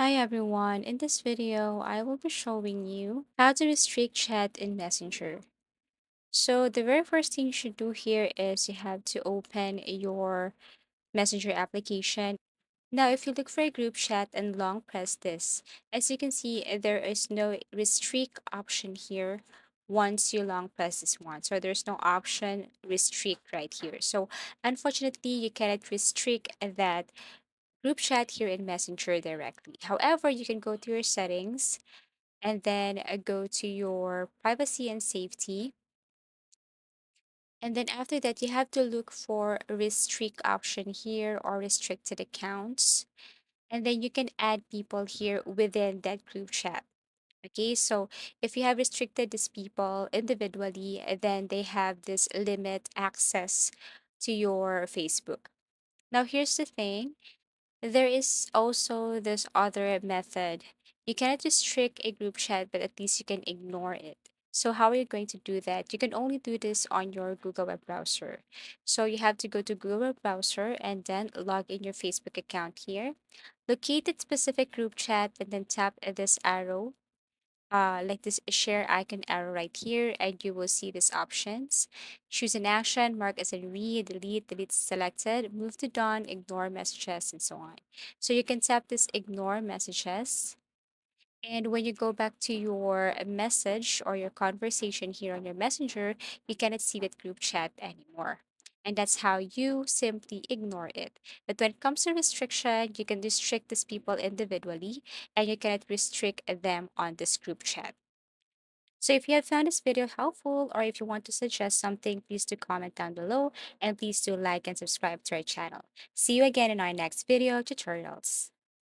Hi everyone, in this video I will be showing you how to restrict chat in Messenger. So the very first thing you should do here is you have to open your Messenger application. Now if you look for a group chat and long press this, as you can see there is no restrict option here once you long press this one. So there's no option restrict right here. So unfortunately you cannot restrict that group chat here in Messenger directly. However, you can go to your settings and then go to your privacy and safety. And then after that, you have to look for a restrict option here or restricted accounts. And then you can add people here within that group chat. Okay, so if you have restricted these people individually, then they have this limit access to your Facebook. Now, here's the thing. There is also this other method. You cannot restrict a group chat, but at least you can ignore it. So how are you going to do that? You can only do this on your Google web browser. So you have to go to Google web browser and then log in your Facebook account here. Locate the specific group chat and then tap this arrow like this share icon arrow right here, and you will see these options. Choose an action, mark as in read, delete selected, move to done, ignore messages, and so on. So you can tap this ignore messages. And when you go back to your message or your conversation here on your messenger, you cannot see that group chat anymore. And that's how you simply ignore it. But when it comes to restriction, you can restrict these people individually and you cannot restrict them on this group chat. So if you have found this video helpful or if you want to suggest something, please do comment down below and please do like and subscribe to our channel. See you again in our next video tutorials.